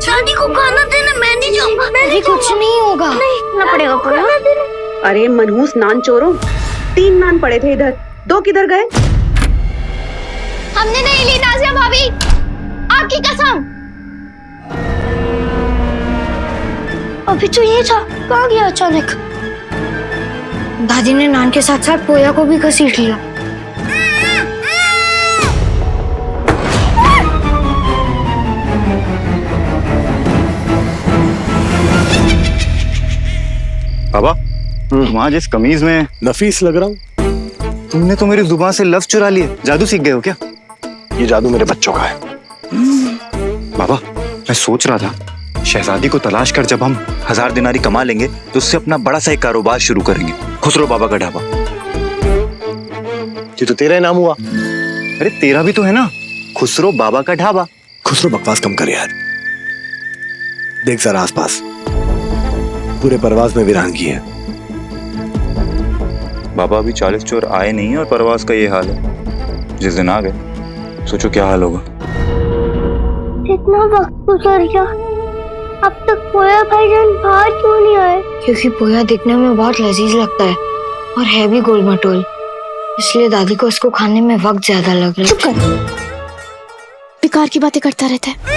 दादी को खाना देना, मैं नहीं जाऊंगा। अरे कुछ नहीं होगा। नहीं ना पड़ेगा खाना देना। अरे मनहूस नान चोरों, 3 नान पड़े थे इधर, 2 किधर गए? हमने नहीं ली नाज़िया भाभी, आपकी कसम। अभी तो ये था, कहाँ गया अचानक? दादी ने नान के साथ साथ पोया को भी घसीट लिया। बाबा, वहाँ जिस कमीज में नफीस लग रहा हूँ। तुमने तो मेरी जुबान से लफ्ज चुरा लिए। जादू सीख गए हो क्या? ये जादू मेरे बच्चों का है। बाबा, मैं सोच रहा था शहजादी को तलाश कर जब हम 1000 दिनारी कमा लेंगे तो उससे अपना बड़ा सा एक कारोबार शुरू करेंगे, खुसरो बाबा का ढाबा। ये तो तेरा ही नाम हुआ। अरे तेरा भी तो है ना, खुसरो बाबा का ढाबा। खुसरो बकवास कम कर यार। देख जरा आसपास, पूरे परवास में वीरानगी है। बाबा अभी 40 चोर आए नहीं और परवास का ये हाल है। जिस दिन आ गए सोचो क्या हाल होगा। कितना वक्त गुजर गया, अब तक पोया भाईजान बाहर क्यों नहीं आए? क्योंकि पोया दिखने में बहुत लजीज लगता है और है भी गोल मटोल, इसलिए दादी को इसको खाने में वक्त ज्यादा लग रहा है। चुप कर, बेकार की बातें करता रहता है।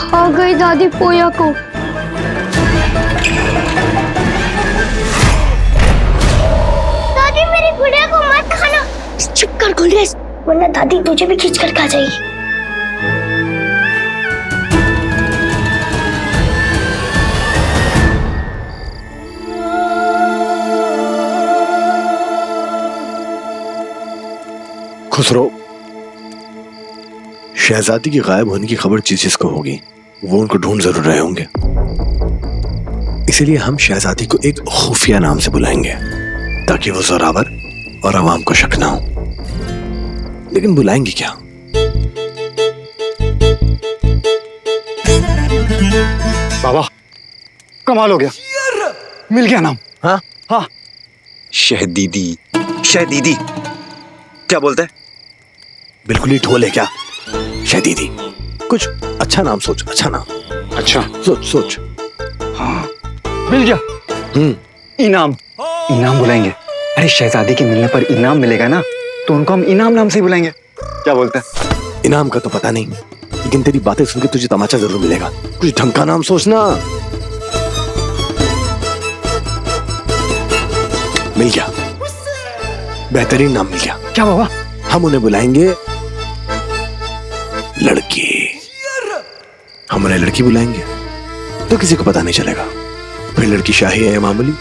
खा गई दादी पोया को। दादी मेरी गुड़िया को मत खाना। चुप कर गुलरेज, वरना दादी तुझे भी खींच कर खा जाएगी। खुसरो, शहजादी के गायब होने की खबर जिसको होगी वो उनको ढूंढ जरूर रहे होंगे। इसीलिए हम शहजादी को एक खुफिया नाम से बुलाएंगे ताकि वो जोरावर और आवाम को शक ना हो। लेकिन बुलाएंगे क्या? बाबा, कमाल हो गया, मिल गया नाम। हाँ हाँ, शहदीदी। शहदीदी क्या बोलता है? बिल्कुल ही ढोल है क्या? शहदीदी, कुछ अच्छा नाम सोच। अच्छा नाम, अच्छा सोच सोच। हाँ, मिल गया। इनाम। इनाम बुलाएंगे। अरे शहजादी के मिलने पर इनाम मिलेगा ना, तो उनको हम इनाम नाम से ही बुलाएंगे। क्या बोलते हैं? इनाम का तो पता नहीं, लेकिन तेरी बातें सुन के तुझे तमाचा जरूर मिलेगा। कुछ ढंग का नाम सोचना। मिल गया, बेहतरीन नाम मिल गया। क्या बाबा? हम उन्हें बुलाएंगे लड़की। हम उन्हें लड़की बुलाएंगे तो किसी को पता नहीं चलेगा। फिर लड़की शाही है या मामूली,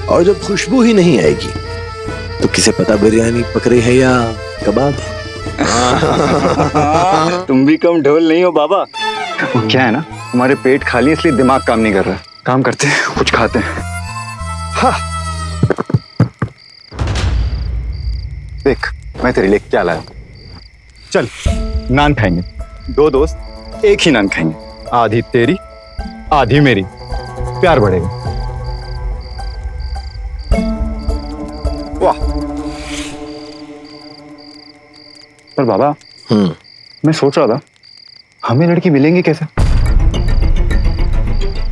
और जब खुशबू ही नहीं आएगी तो किसे पता बिरयानी पक रही है या कबाब। तुम भी कम ढोल नहीं हो बाबा। वो क्या है ना, हमारे पेट खाली इसलिए दिमाग काम नहीं कर रहा। काम करते हैं, कुछ खाते हैं। हाँ। देख मैं तेरे लिए क्या लाया। चल नान खाएंगे, 2 दोस्त एक ही नान खाएंगे। आधी तेरी आधी मेरी, प्यार बढ़ेगा। वाह। पर बाबा, मैं सोच रहा था हमें लड़की मिलेंगी कैसे?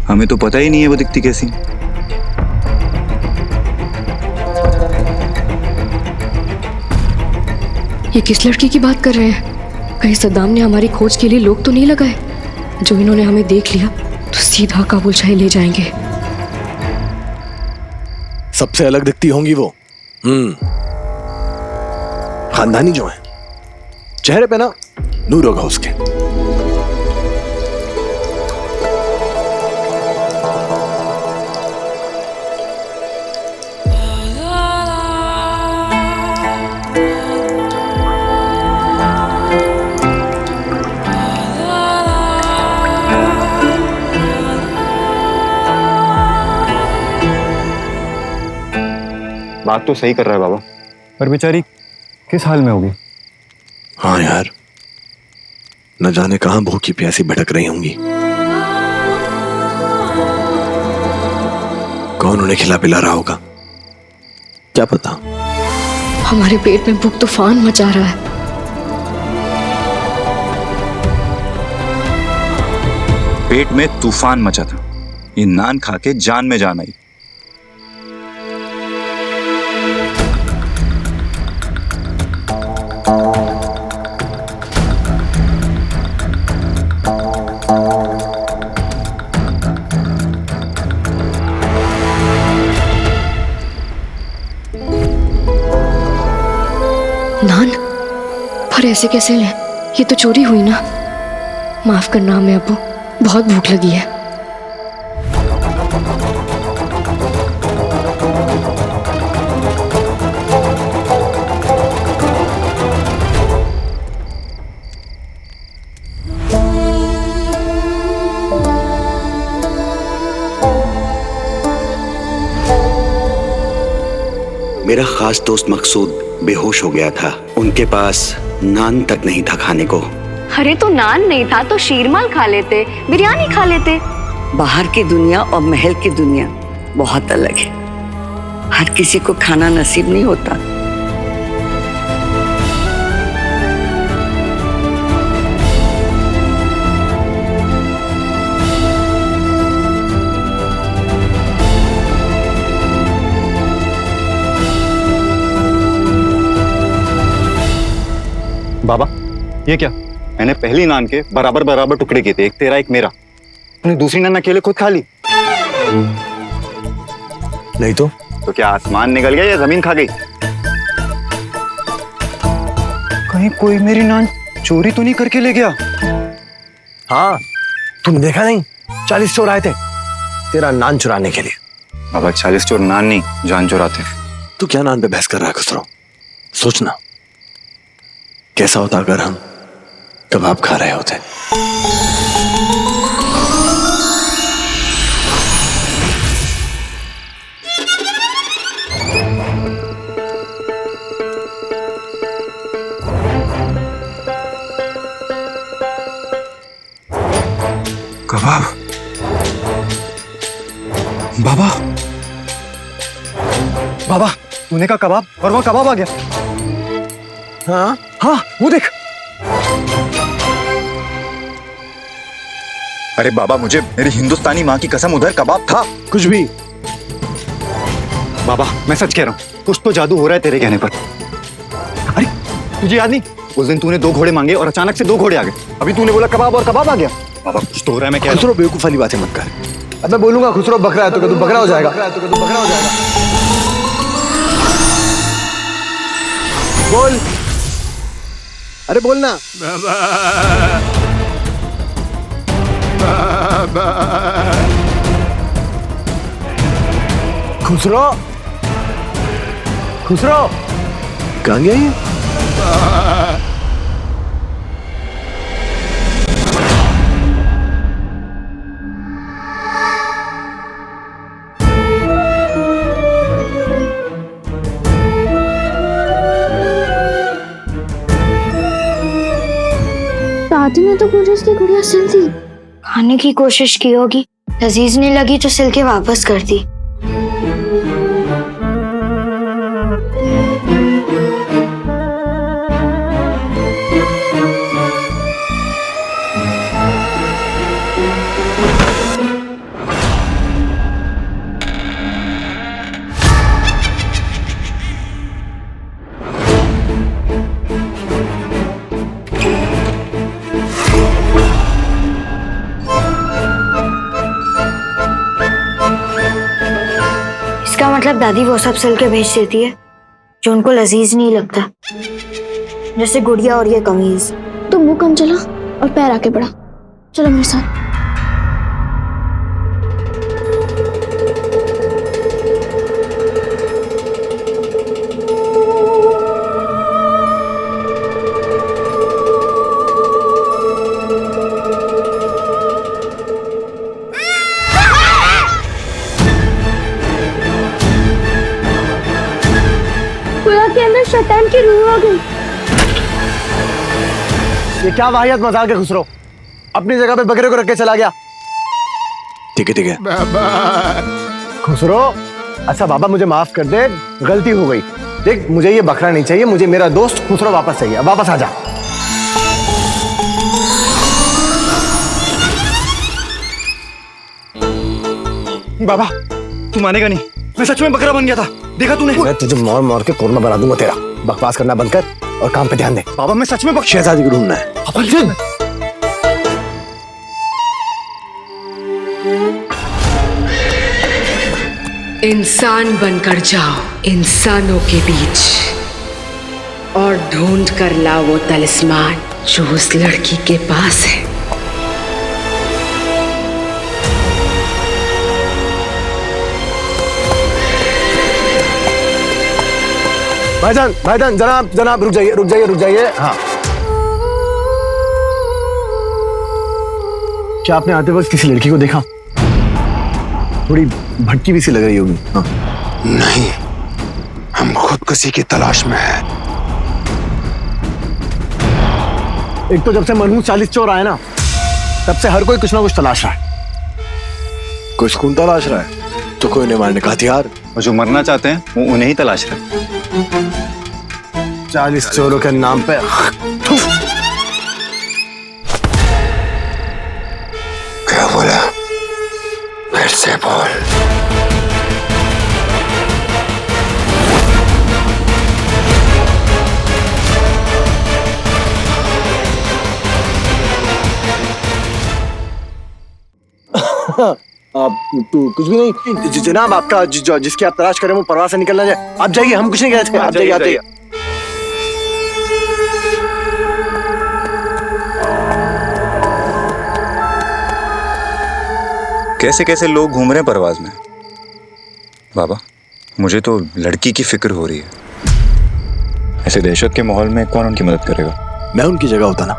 हमें तो पता ही नहीं है वो दिखती कैसी। ये किस लड़की की बात कर रहे हैं? कहीं सद्दाम ने हमारी खोज के लिए लोग तो नहीं लगाए? जो इन्होंने हमें देख लिया तो सीधा काबुल शाही ले जाएंगे। सबसे अलग दिखती होंगी वो। खानदानी जो है, चेहरे पे ना नूर होगा उसके। बात तो सही कर रहा है बाबा, पर बेचारी किस हाल में होगी? हाँ यार, न जाने कहां भूखी प्यासी भटक रही होंगी। कौन उन्हें खिला पिला रहा होगा, क्या पता। हमारे पेट में भूख तूफान मचा रहा है। पेट में तूफान मचा था, ये नान खा के जान में जान आई। नान, पर ऐसे कैसे ले? ये तो चोरी हुई ना। माफ करना हमें अब्बू, बहुत भूख लगी है। मेरा खास दोस्त मकसूद बेहोश हो गया था। उनके पास नान तक नहीं था खाने को। अरे तो नान नहीं था तो शीरमाल खा लेते, बिरयानी खा लेते। बाहर की दुनिया और महल की दुनिया बहुत अलग है। हर किसी को खाना नसीब नहीं होता। बाबा, ये क्या? मैंने पहली नान के बराबर बराबर टुकड़े किए थे, एक तेरा एक मेरा। तूने दूसरी नान अकेले खुद खा ली। नहीं तो क्या आसमान निकल गया या जमीन खा गई? कहीं कोई मेरी नान चोरी तो नहीं करके ले गया? हाँ, तुम देखा नहीं, 40 चोर आए थे तेरा नान चुराने के लिए। बाबा, 40 चोर नान नहीं, जान चुराते। तू क्या नान पे बहस कर रहा है खुसरो? सोचना कैसा होता अगर हम कबाब खा रहे होते। कबाब? बाबा, बाबा, तूने कहा कबाब और वो कबाब आ गया। हाँ हाँ, वो देख। अरे बाबा, मुझे मेरी हिंदुस्तानी माँ की कसम, उधर कबाब था। कुछ भी। बाबा, मैं सच कह रहा हूँ, कुछ तो जादू हो रहा है तेरे कहने पर। अरे तुझे याद नहीं, उस दिन तूने 2 घोड़े मांगे और अचानक से 2 घोड़े आ गए। अभी तूने बोला कबाब और कबाब आ गया। बाबा, कुछ तो हो रहा है। मैं कह खुसरो बेवकूफ वाली बातें मत कर। अब मैं बोलूंगा खुसरो बकरा है तो क्या तू बकरा हो जाएगा? बोल, अरे बोलना। खुसरो, खुसरो कहाँ गया ये? दादी ने तो गुरेज की गुड़िया सिल दी। खाने की कोशिश की होगी, लजीज नहीं लगी तो सिल के वापस कर दी। इसका मतलब दादी वो सब सिल के भेज देती है जो उनको लजीज नहीं लगता, जैसे गुड़िया और ये कमीज। तो मुंह कम चला और पैर आके बढ़ा। चलो मेरे साथ। के अंदर शैतान की रूह आ गई। ये क्या वाहियात मजाक है खुसरो? अपनी जगह पे बकरे को रख के चला गया। ठीक है खुसरो, अच्छा बाबा मुझे माफ कर दे, गलती हो गई। देख मुझे ये बकरा नहीं चाहिए, मुझे मेरा दोस्त खुसरो वापस चाहिए। अब वापस आ जा। बाबा तू मानेगा नहीं, मैं सच में बकरा बन गया था, देखा तूने? मैं तुझे मार मार के कोरमा बना दूंगा तेरा। बकवास करना बंद कर और काम पे ध्यान दे। बाबा मैं सच में शहजादी को ढूंढना है। इंसान बनकर जाओ इंसानों के बीच और ढूंढ कर लाओ वो तलिस्मान जो उस लड़की के पास है। भाईजान जनाब रुक जाइए। हाँ, क्या आपने आते वक्त किसी लड़की को देखा? थोड़ी भटकी भी सी लग रही होगी। हाँ। नहीं, हम खुदकुशी की तलाश में हैं। एक तो जब से मनहूस 40 चोर आए ना, तब से हर कोई कुछ ना कुछ तलाश रहा है। कोई सुकून तलाश रहा है तो कोई नहीं मारने का हथियार। और जो मरना चाहते हैं वो उन्हें ही तलाश रहे। 40 चोरों के नाम पे क्या बोला? फिर से बोल। तू कुछ भी नहीं। जनाब आपका जिसकी आप तलाश करें वो परवाह से निकलना जाए। आप जाइए, हम कुछ नहीं कह रहे थे। आप जाइए। कैसे कैसे लोग घूम रहे हैं परवाज में। बाबा मुझे तो लड़की की फिक्र हो रही है। ऐसे दहशत के माहौल में कौन उनकी मदद करेगा? मैं उनकी जगह होता ना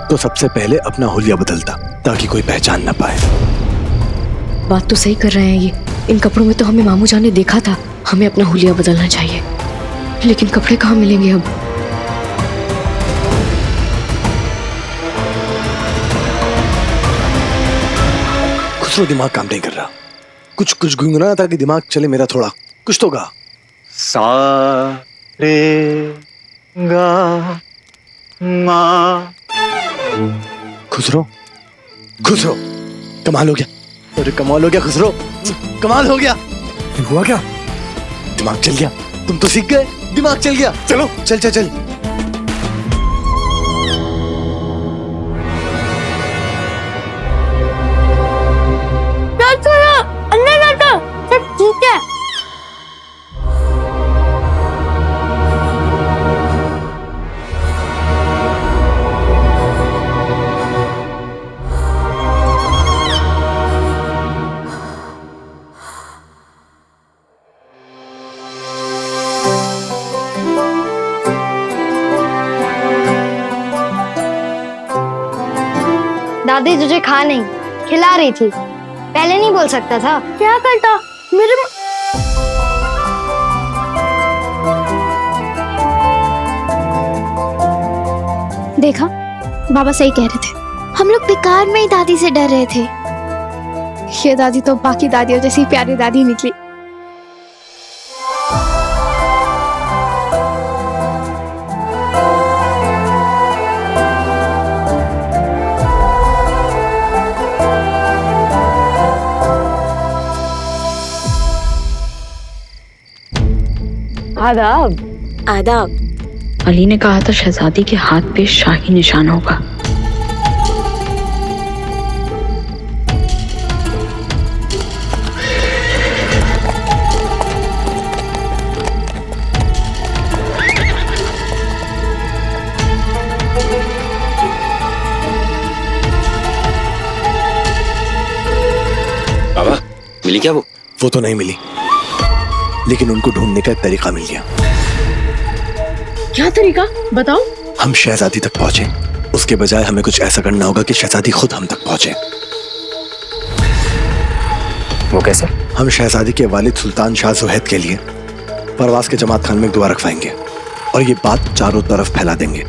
तो सबसे पहले अपना हुलिया बदलता ताकि कोई पहचान ना पाए। बात तो सही कर रहे हैं ये। इन कपड़ों में तो हमें मामू जान ने देखा था। हमें अपना हुलिया बदलना चाहिए, लेकिन कपड़े कहाँ मिलेंगे अब? खुसरो दिमाग काम नहीं कर रहा। कुछ गुनगुना ताकि दिमाग चले मेरा थोड़ा। कुछ तो गा। सा रे गा मा। खुसरो कमाल हो गया। अरे कमाल हो गया खुसरो, कमाल हो गया। हुआ क्या? दिमाग चल गया। तुम तो सीख गए, दिमाग चल गया। चलो चल। अंदर जाता सब ठीक है। दादी तुझे खा नहीं खिला रही थी, पहले नहीं बोल सकता था? क्या करता मेरे देखा, बाबा सही कह रहे थे। हम लोग बेकार में ही दादी से डर रहे थे। ये दादी तो बाकी दादियों जैसी प्यारी दादी निकली। आदाब। अली ने कहा था शहजादी के हाथ पे शाही निशान होगा। बाबा मिली क्या वो? वो तो नहीं मिली, लेकिन उनको ढूंढने का एक तरीका मिल गया। क्या तरीका बताओ? हम शहजादी तक पहुंचे, उसके बजाय हमें कुछ ऐसा करना होगा कि शहजादी खुद हम तक पहुंचे। वो कैसे? हम शहजादी के वालिद सुल्तान शाह सुहैद के लिए परवास के जमात खान में एक दुआ रखवाएंगे और ये बात चारों तरफ फैला देंगे।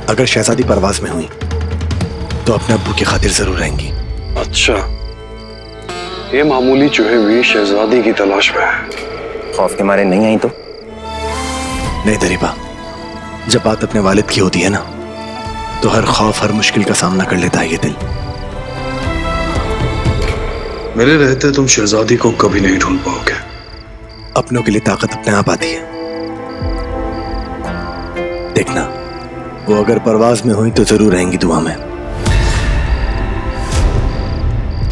अगर शहजादी परवाज में हुई तो अपने अब्बू की खातिर जरूर रहेंगी। अच्छा, ये मामूली चूहे भी शहजादी की तलाश में है। खौफ के मारे नहीं आई तो? नहीं दरीबा, जब बात अपने वालिद की होती है ना, तो हर खौफ हर मुश्किल का सामना कर लेता है ये दिल। मेरे रहते तुम शहजादी को कभी नहीं ढूंढ पाओगे। अपनों के लिए ताकत अपने आप आती है। देखना, वो अगर परवाज में हुई तो जरूर रहेंगी दुआ में।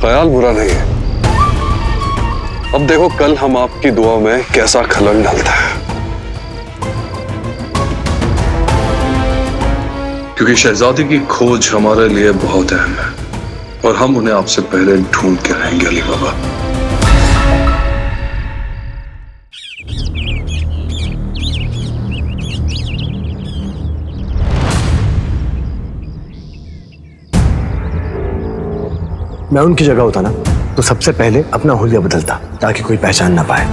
ख्याल बुरा नहीं है। अब देखो कल हम आपकी दुआ में कैसा खलल डालता है, क्योंकि शहजादी की खोज हमारे लिए बहुत अहम है और हम उन्हें आपसे पहले ढूंढ के रहेंगे अली बाबा। मैं उनकी जगह होता ना तो सबसे पहले अपना हुलिया बदलता ताकि कोई पहचान ना पाए।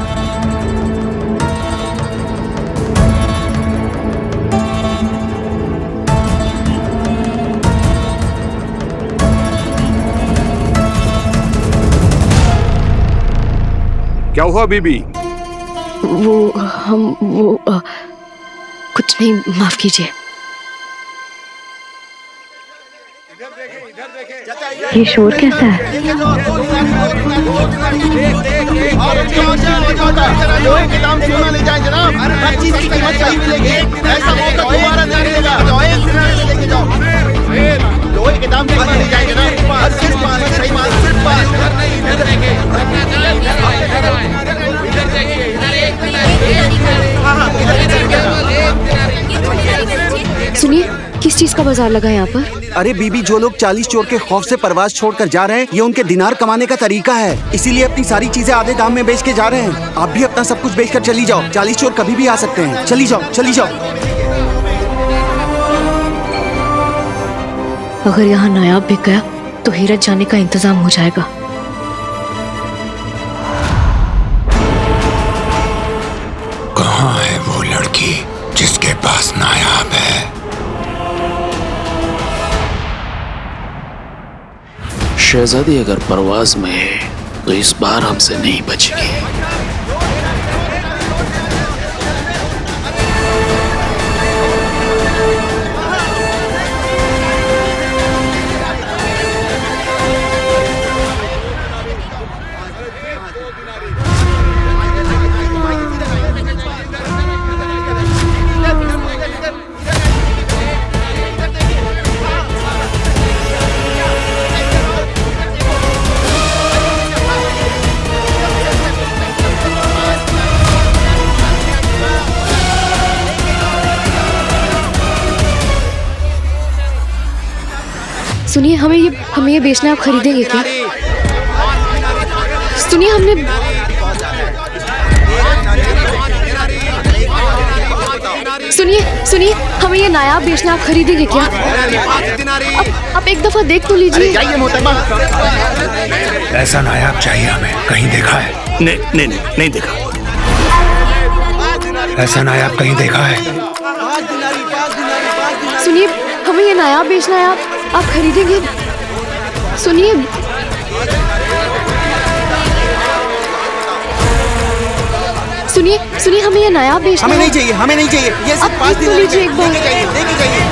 क्या हुआ बीबी? कुछ नहीं, माफ कीजिए। ये शोर कैसा है? सुनिए, किस चीज का बाजार लगा है यहाँ पर? अरे बीबी, जो लोग 40 चोर के खौफ से परवाज छोड़कर जा रहे हैं, ये उनके दिनार कमाने का तरीका है, इसीलिए अपनी सारी चीजें आधे दाम में बेच के जा रहे हैं। आप भी अपना सब कुछ बेचकर चली जाओ, 40 चोर कभी भी आ सकते हैं। चली जाओ, चली जाओ। अगर यहाँ नायाब बिक गया तो हीरत जाने का इंतजाम हो जाएगा। कहाँ है वो लड़की जिसके पास नायाब है? शहजादी अगर परवाज में है तो इस बार हमसे नहीं बचेगी। सुनिए, हमें ये बेचना आप खरीदेंगे क्या? सुनिए, सुनिए, हमें ये नायाब बेचना आप खरीदेंगे क्या? अब एक दफा देख तो लीजिए। ऐसा नायाब चाहिए हमें। कहीं देखा है? नहीं देखा। ऐसा नायाब कहीं देखा है? सुनिए, हमें ये नायाब बेचना है, आप खरीदेंगे? सुनिए, हमें ये नायाब बेचना है। हमें नहीं चाहिए, हमें नहीं चाहिए। ये सिर्फ 5 दिन लीजिए एक बार। लेके जाइए।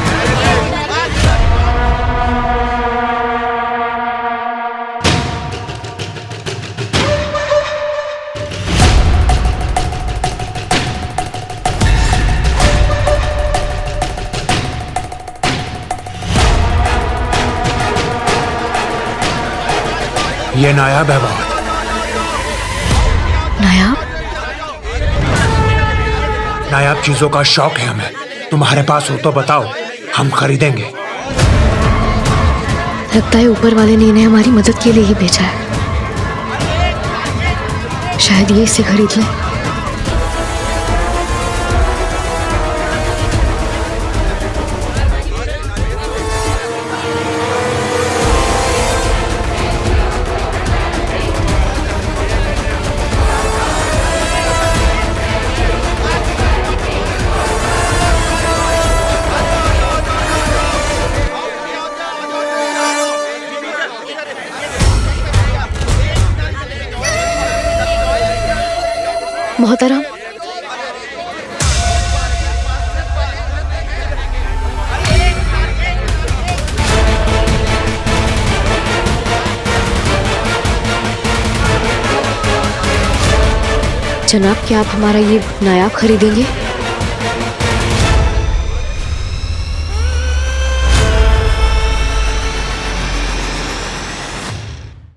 ये नायाब है बहुत। नायाब चीजों का शौक है हमें। तुम्हारे पास हो तो बताओ, हम खरीदेंगे। लगता है ऊपर वाले ने इन्हें हमारी मदद के लिए ही भेजा है। शायद ये इसे खरीद लें। मोहतरम, जनाब क्या आप हमारा ये नायाब खरीदेंगे?